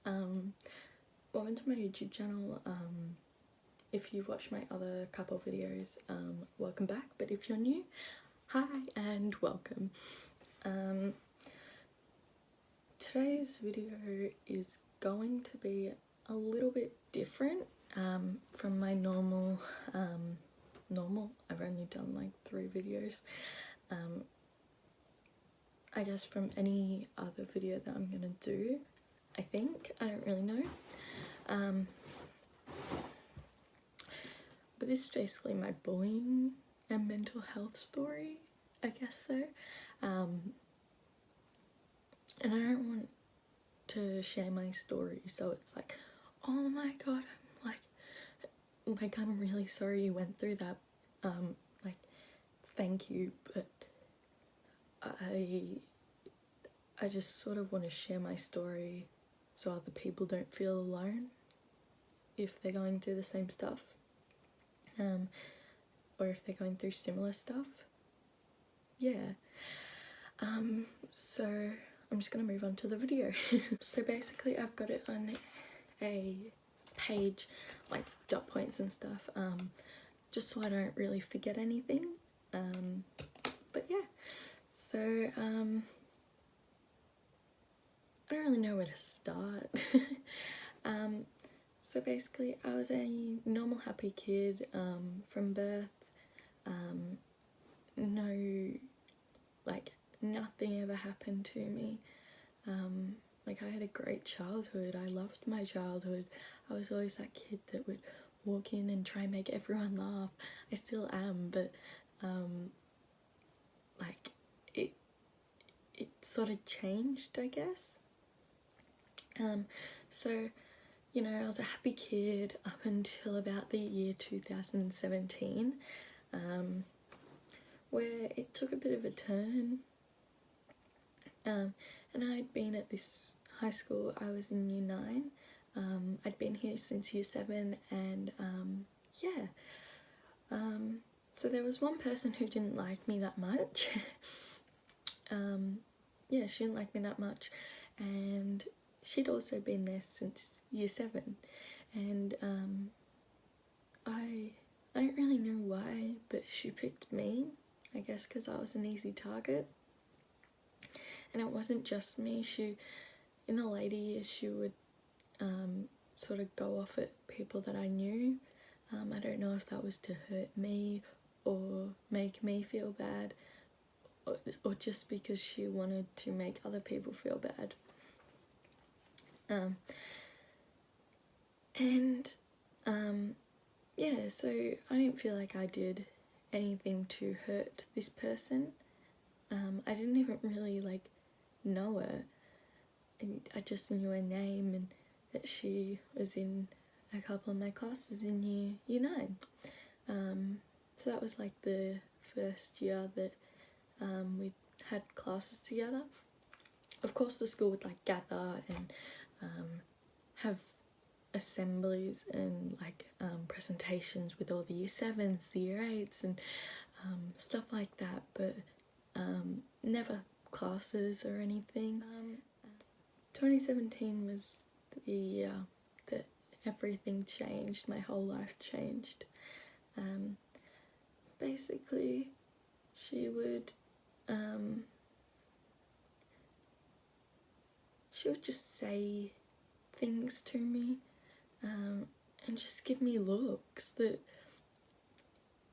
Um, welcome to my YouTube channel. If you've watched my other couple videos, welcome back. But if you're new, hi and welcome. Today's video is going to be a little bit different from my normal. I've only done like 3 videos. I guess from any other video that I'm gonna do, I think. I don't really know. But this is basically my bullying and mental health story, I guess so. And I don't want to share my story so it's like, oh my god, I'm really sorry you went through that. Like, thank you, but I just sort of want to share my story so other people don't feel alone if they're going through the same stuff, or if they're going through similar stuff. Yeah. So I'm just gonna move on to the video. So basically I've got it on a page, like dot points and stuff, just so I don't really forget anything. But yeah, so I don't really know where to start. So basically I was a normal happy kid from birth. Nothing ever happened to me. Like, I had a great childhood. I loved my childhood. I was always that kid that would walk in and try and make everyone laugh. I still am, but like, it sort of changed, I guess. So, you know, I was a happy kid up until about the year 2017, where it took a bit of a turn. And I'd been at this high school. I was in year 9. I'd been here since year 7, and yeah. So there was one person who didn't like me that much. Yeah, she didn't like me that much, and she'd also been there since year 7, and I don't really know why, but she picked me, I guess because I was an easy target. And it wasn't just me. In the later years, she would sort of go off at people that I knew. I don't know if that was to hurt me or make me feel bad, or just because she wanted to make other people feel bad. Yeah, so I didn't feel like I did anything to hurt this person. I didn't even really like know her. I just knew her name and that she was in a couple of my classes in year 9. So that was like the first year that we had classes together. Of course the school would like gather and have assemblies and like presentations with all the year 7s, the year 8s and stuff like that, but never classes or anything. 2017 was the year that everything changed, my whole life changed. Basically, she would just say things to me and just give me looks that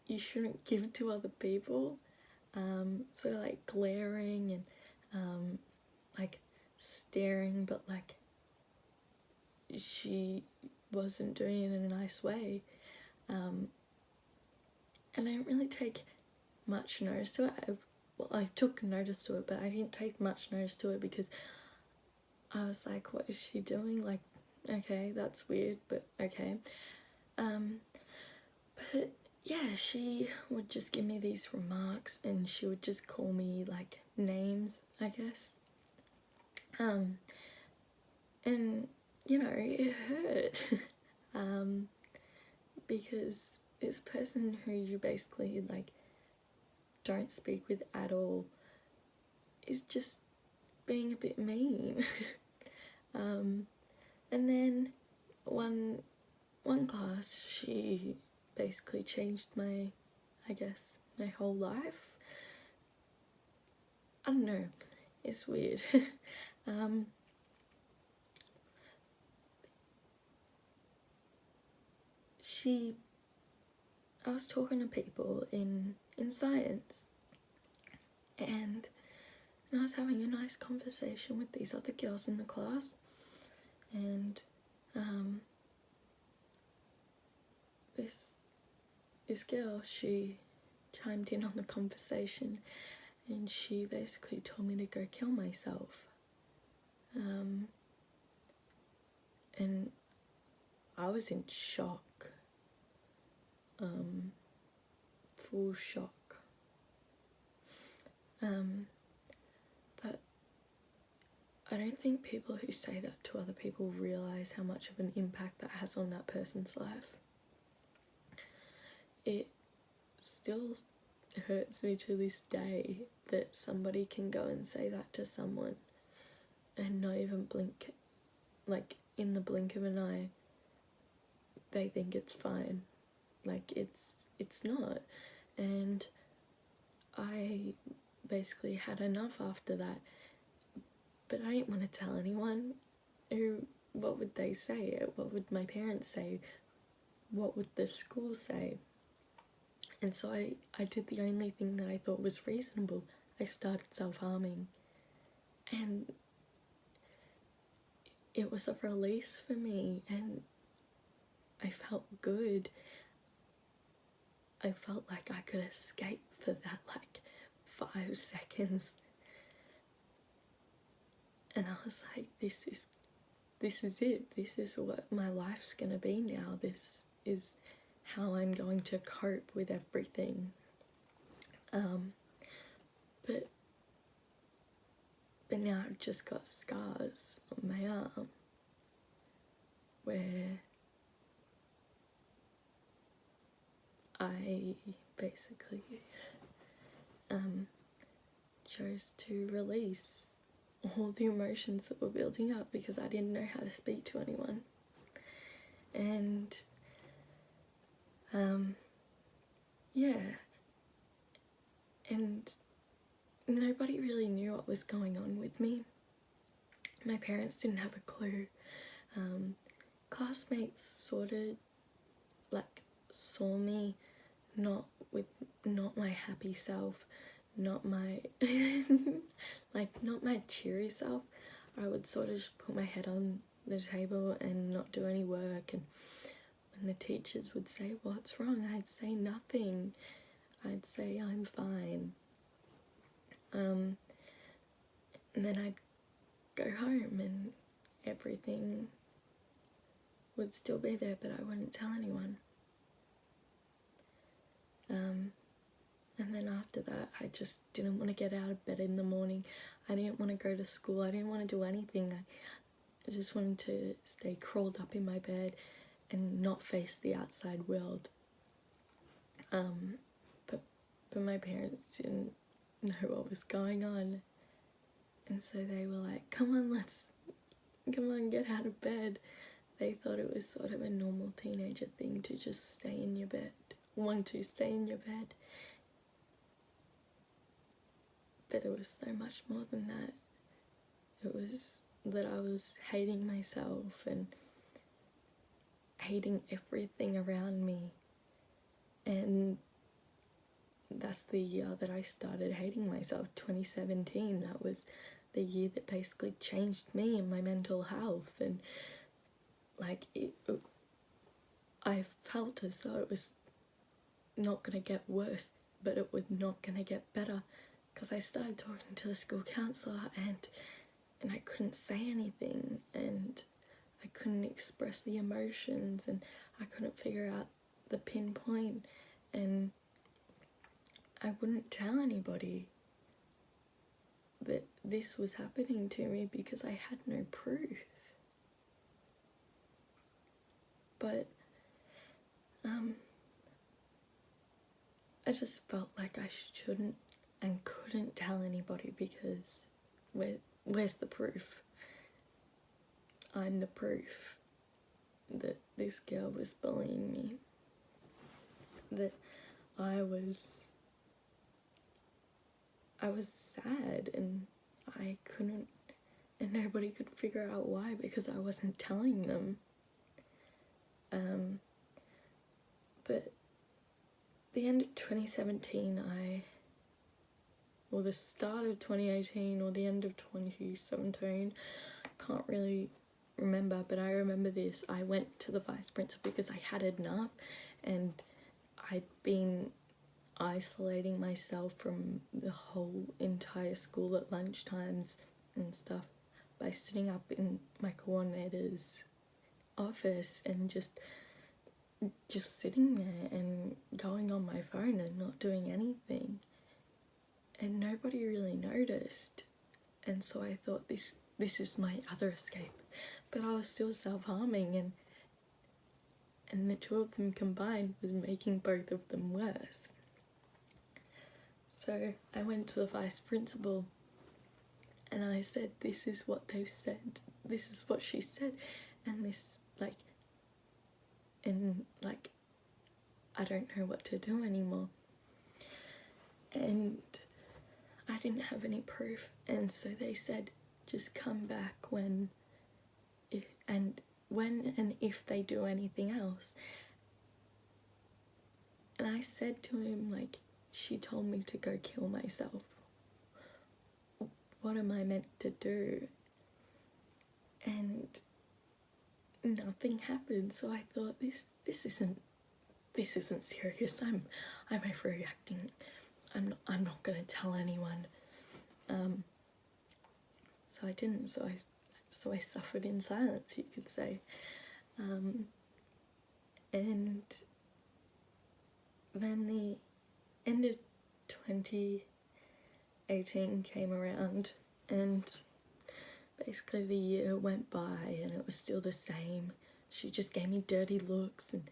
you shouldn't give to other people, sort of like glaring and like staring, but like she wasn't doing it in a nice way. And I didn't really take much notice to it. I took notice to it, but I didn't take much notice to it because I was like, what is she doing? Like, okay, that's weird, but okay. But yeah, she would just give me these remarks and she would just call me like names, I guess. And you know, it hurt. Because this person who you basically like don't speak with at all is just being a bit mean. And then one class, she basically changed my whole life. I don't know, it's weird. I was talking to people in science, and I was having a nice conversation with these other girls in the class, and this girl, she chimed in on the conversation, and she basically told me to go kill myself. And I was in shock, full shock. But I don't think people who say that to other people realise how much of an impact that has on that person's life. It still hurts me to this day that somebody can go and say that to someone and not even blink, like in the blink of an eye, they think it's fine. Like it's not. And I basically had enough after that, but I didn't want to tell anyone. What would they say? What would my parents say? What would the school say? And so I did the only thing that I thought was reasonable. I started self-harming. And it was a release for me, and I felt good. I felt like I could escape for that, 5 seconds. And I was like, this is it. This is what my life's gonna be now. This is how I'm going to cope with everything. But now I've just got scars on my arm where I basically chose to release all the emotions that were building up because I didn't know how to speak to anyone. And yeah, and nobody really knew what was going on with me. My parents didn't have a clue. Classmates sort of saw me not my happy self, not my not my cheery self. I would sort of just put my head on the table and not do any work, and when the teachers would say, "What's wrong?" I'd say nothing. I'd say I'm fine. And then I'd go home and everything would still be there, but I wouldn't tell anyone. And then after that, I just didn't want to get out of bed in the morning. I didn't want to go to school. I didn't want to do anything. I just wanted to stay curled up in my bed and not face the outside world. But my parents didn't know what was going on. And so they were like, come on, get out of bed. They thought it was sort of a normal teenager thing to just stay in your bed, want to stay in your bed. But it was so much more than that. It was that I was hating myself and hating everything around me. And that's the year that I started hating myself, 2017. That was the year that basically changed me and my mental health. And I felt as though it was not going to get worse, but it was not going to get better, because I started talking to the school counsellor and I couldn't say anything, and I couldn't express the emotions, and I couldn't figure out the pinpoint, and I wouldn't tell anybody that this was happening to me because I had no proof. But I just felt like I shouldn't and couldn't tell anybody because where's the proof? I'm the proof that this girl was bullying me, that I was sad and I couldn't, and nobody could figure out why because I wasn't telling them. But the end of 2017, or the start of 2018 or the end of 2017, can't really remember, but I remember this. I went to the vice principal because I had enough and I'd been isolating myself from the whole entire school at lunchtimes and stuff by sitting up in my coordinator's office and just sitting there and going on my phone and not doing anything, and nobody really noticed. And so I thought this is my other escape, but I was still self-harming, and the two of them combined was making both of them worse. So I went to the vice principal and I said, this is what they've said, this is what she said, and I don't know what to do anymore. And I didn't have any proof, and so they said, just come back when and if they do anything else. And I said to him, like, she told me to go kill myself. What am I meant to do? And nothing happened, so I thought, this isn't serious. I'm overreacting. I'm not gonna tell anyone. So I didn't. So I suffered in silence, you could say. And then the end of 2018 came around, and basically the year went by and it was still the same. She just gave me dirty looks and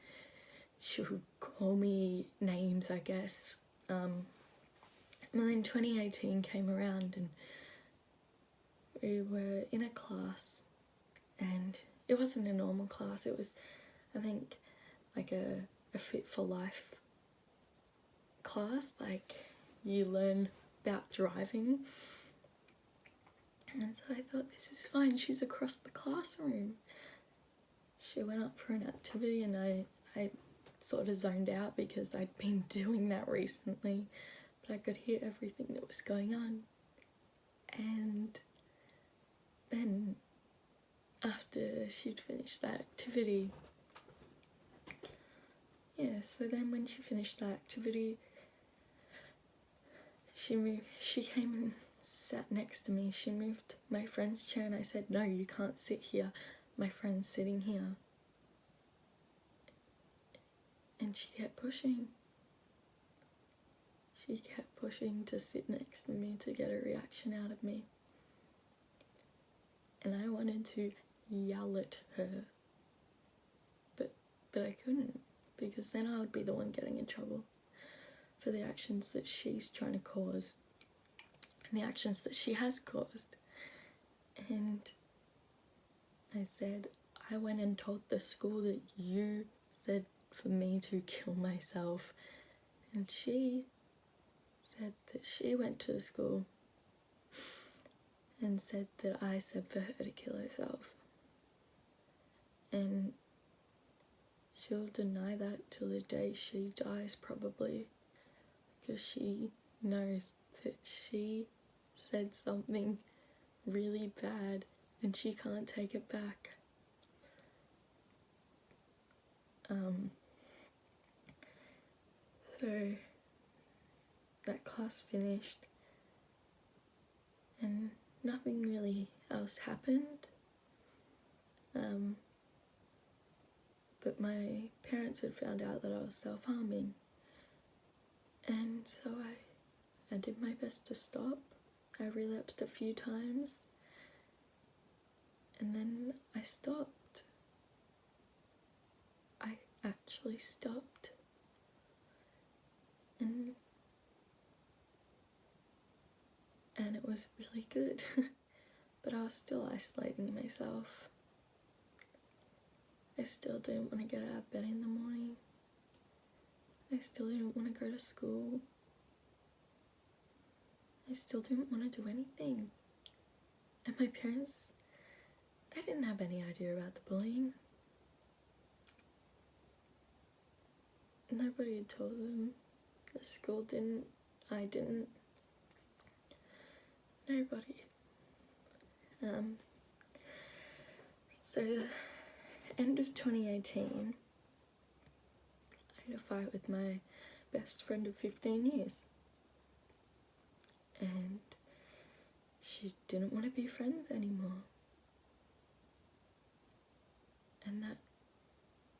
she would call me names, I guess. And then 2018 came around and we were in a class, and it wasn't a normal class, it was, I think, like a Fit for Life class, like you learn about driving. And so I thought, this is fine, she's across the classroom. She went up for an activity and I sort of zoned out because I'd been doing that recently, but I could hear everything that was going on. And then after she'd finished that activity, so then when she finished that activity, she came and sat next to me. She moved my friend's chair and I said, no, you can't sit here, my friend's sitting here. And she kept pushing. She kept pushing to sit next to me to get a reaction out of me. And I wanted to yell at her, but I couldn't, because then I would be the one getting in trouble for the actions that she's trying to cause and the actions that she has caused. And I said, I went and told the school that you said for me to kill myself. And she said that she went to the school and said that I said for her to kill herself. And she'll deny that till the day she dies, probably, because she knows that she said something really bad and she can't take it back. So that class finished and nothing really else happened. But my parents had found out that I was self-harming, and so I did my best to stop. I relapsed a few times and then I stopped. I actually stopped. And it was really good. But I was still isolating myself. I still didn't want to get out of bed in the morning. I still didn't want to go to school. I still didn't want to do anything. And my parents, they didn't have any idea about the bullying. Nobody had told them. The school didn't. I didn't. Nobody. So, end of 2018, I had a fight with my best friend of 15 years. And she didn't want to be friends anymore. And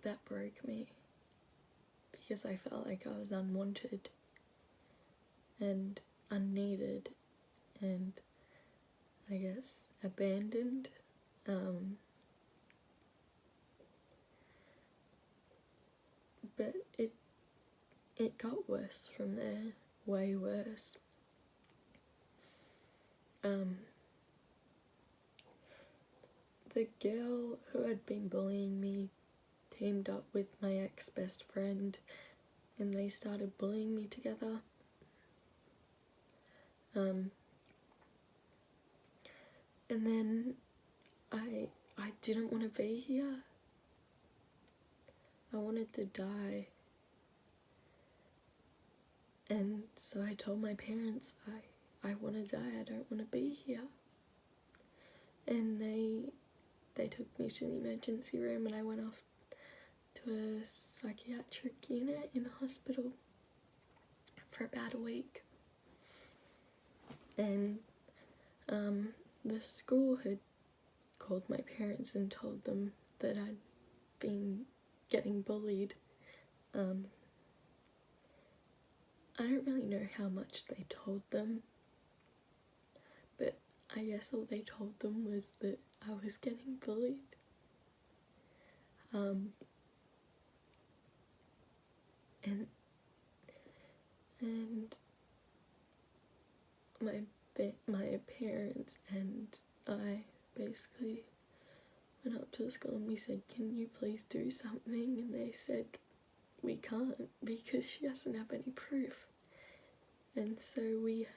that broke me. Because I felt like I was unwanted and unneeded and, I guess, abandoned. But it got worse from there, way worse. The girl who had been bullying me teamed up with my ex-best friend and they started bullying me together. And then I didn't want to be here. I wanted to die. And so I told my parents, I want to die, I don't want to be here. And they took me to the emergency room and I went off to a psychiatric unit in a hospital for about a week. And the school had called my parents and told them that I'd been getting bullied. I don't really know how much they told them, but I guess all they told them was that I was getting bullied. And my parents and I basically went up to the school and we said, can you please do something? And they said, we can't because she doesn't have any proof. And so we'd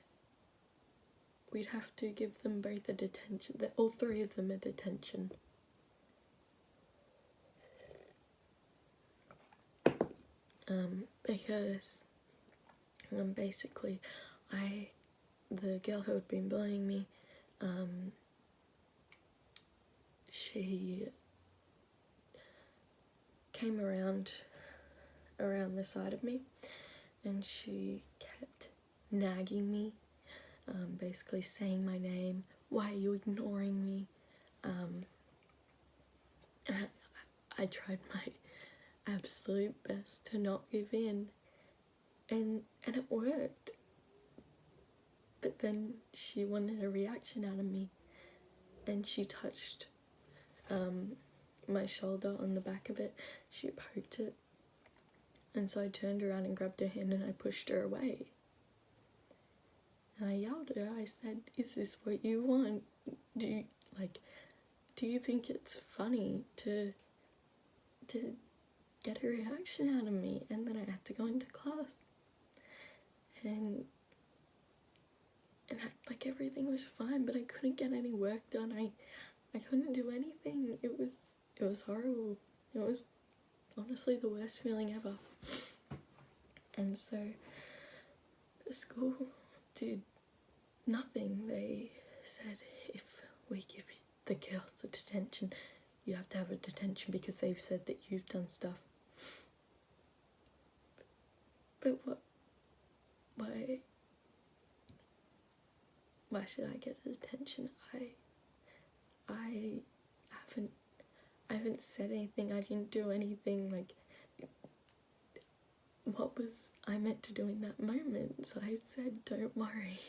have to give them both a detention, all three of them a detention. Because basically the girl who had been bullying me, she came around the side of me and she kept nagging me, basically saying my name, why are you ignoring me? And I tried my absolute best to not give in, and it worked. But then she wanted a reaction out of me and she touched my shoulder on the back of it. She poked it, and so I turned around and grabbed her hand and I pushed her away. And I yelled at her, I said, is this what you want? Do you think it's funny to get a reaction out of me? And then I had to go into class and act like everything was fine, but I couldn't get any work done. I couldn't do anything. It was horrible. It was honestly the worst feeling ever. And so the school did nothing. They said, if we give the girls a detention, you have to have a detention because they've said that you've done stuff. But why should I get a detention? I haven't said anything, I didn't do anything. Like, what was I meant to do in that moment? So I said, don't worry.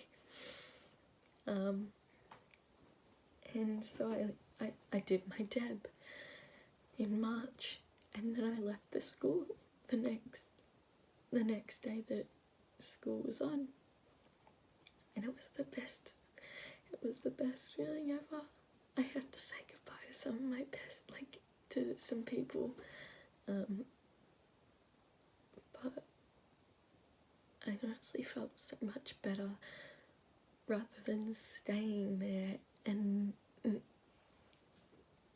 And so I did my deb in March, and then I left the school the next day that school was on, and it was the best feeling ever. I had to say goodbye to some of my best, to some people, but I honestly felt so much better rather than staying there and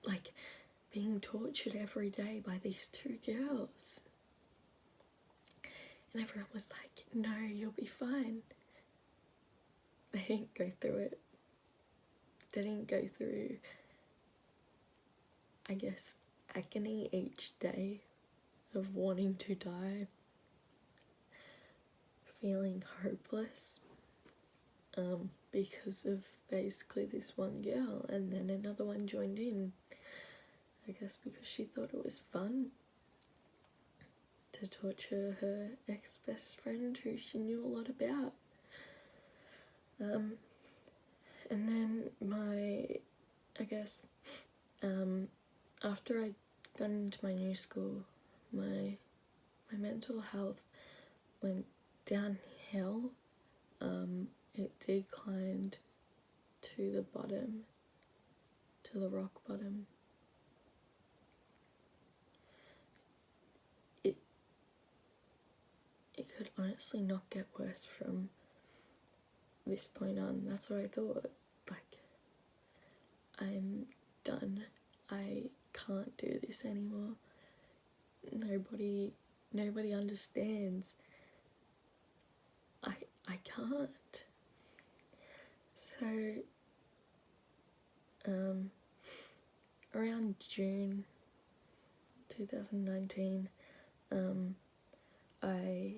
like being tortured every day by these two girls. And everyone was like, no, you'll be fine. They didn't go through it. They didn't go through, I guess, agony each day of wanting to die, feeling hopeless, because of basically this one girl, and then another one joined in, I guess because she thought it was fun to torture her ex-best friend who she knew a lot about. And then I guess, after I got into my new school, my mental health went downhill. It declined to the bottom, to the rock bottom. It could honestly not get worse from this point on. That's what I thought. Like, I'm done. I can't do this anymore. Nobody understands. I can't. So, around June 2019, I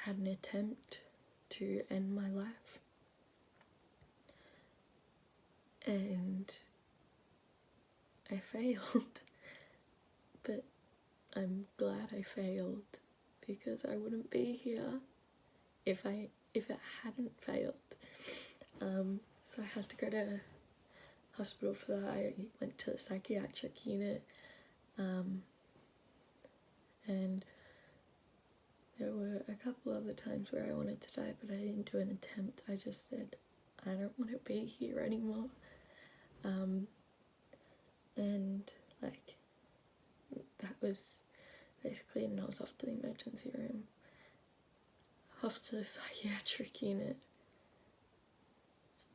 had an attempt to end my life, and I failed, but I'm glad I failed, because I wouldn't be here if it hadn't failed. So I had to go to hospital for that. I went to the psychiatric unit, and there were a couple other times where I wanted to die, but I didn't do an attempt. I just said, I don't want to be here anymore. And like, that was basically, and I was off to the emergency room, off to the psychiatric unit,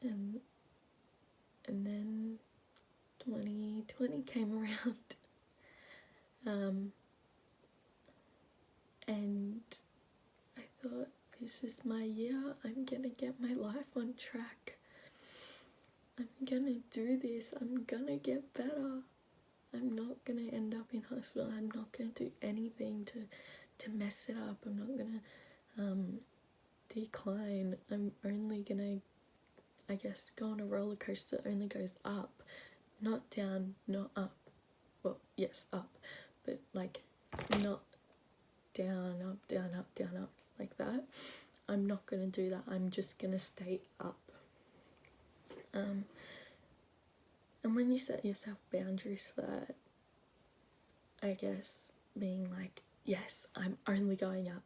and then 2020 came around, and I thought, this is my year. I'm gonna get my life on track. I'm gonna do this. I'm gonna get better. I'm not gonna end up in hospital. I'm not gonna do anything to mess it up. I'm not gonna decline. I'm only gonna, I guess, go on a roller coaster that only goes up, not down, not up. Well, yes, up, but like not down, up, down, up, down, up, like that. I'm not gonna do that. I'm just gonna stay up. And when you set yourself boundaries for that, I guess being like, yes, I'm only going up,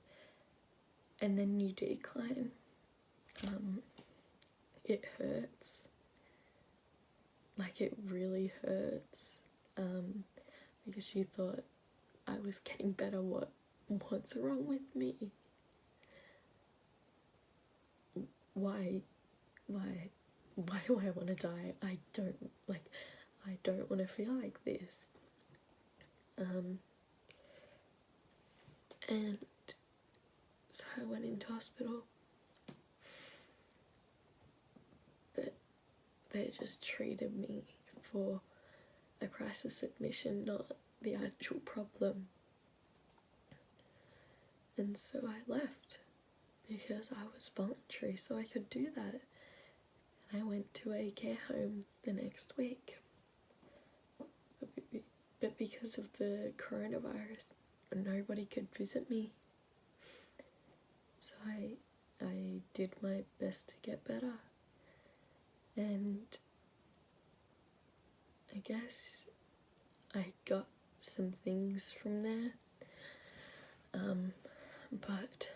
and then you decline, it hurts. Like, it really hurts, because you thought I was getting better. What's wrong with me? Why do I want to die? I don't want to feel like this. And so I went into hospital, but they just treated me for a crisis admission, not the actual problem. And so I left, because I was voluntary, so I could do that. And I went to a care home the next week. But because of the coronavirus, nobody could visit me. So I did my best to get better. And I guess I got some things from there. But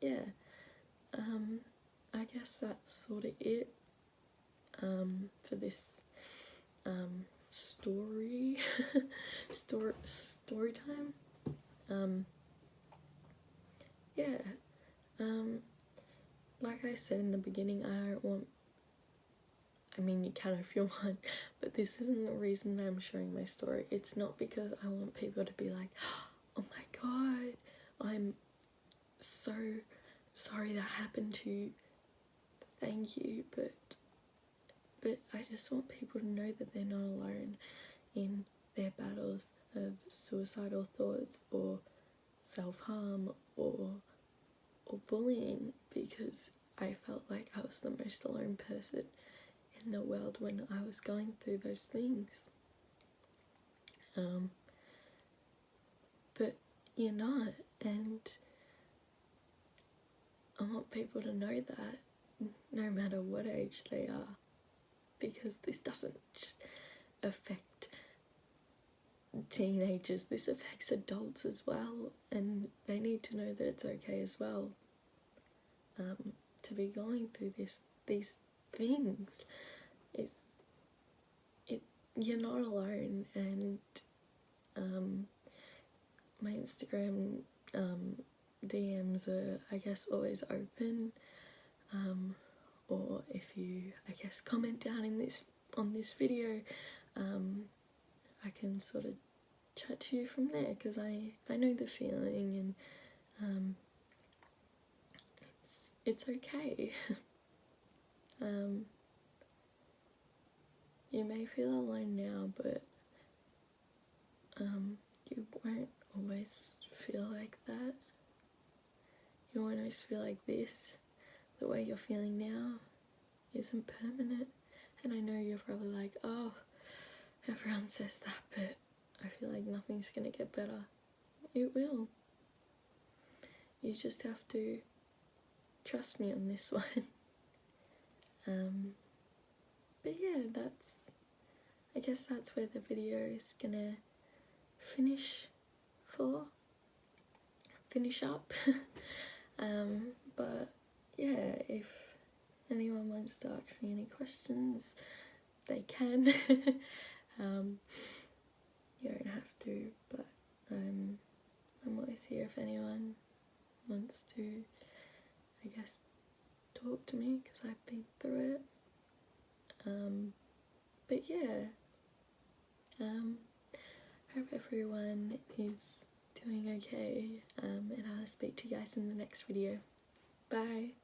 yeah, I guess that's sort of it, for this story story time. Yeah, like I said in the beginning, I mean, you can if you want, but this isn't the reason I'm sharing my story. It's not because I want people to be like, oh my god, I'm so sorry that happened to you, thank you, but I just want people to know that they're not alone in their battles of suicidal thoughts or self-harm or bullying, because I felt like I was the most alone person in the world when I was going through those things. But you're not, and I want people to know that no matter what age they are, because this doesn't just affect teenagers, this affects adults as well, and they need to know that it's okay as well to be going through these things. You're not alone, and my Instagram DMs are, I guess, always open, or if you, I guess, comment down on this video, I can sort of chat to you from there, because I know the feeling, and it's okay. You may feel alone now, but you won't always feel like that. You won't always feel like this. The way you're feeling now isn't permanent. And I know you're probably like, oh, everyone says that, but I feel like nothing's gonna get better. It will. You just have to trust me on this one. But yeah, I guess that's where the video is gonna finish up. But yeah, if anyone wants to ask me any questions, they can. You don't have to, but I'm always here if anyone wants to, I guess, talk to me, because I've been through it. But yeah, hope everyone is doing okay, and I'll speak to you guys in the next video. Bye!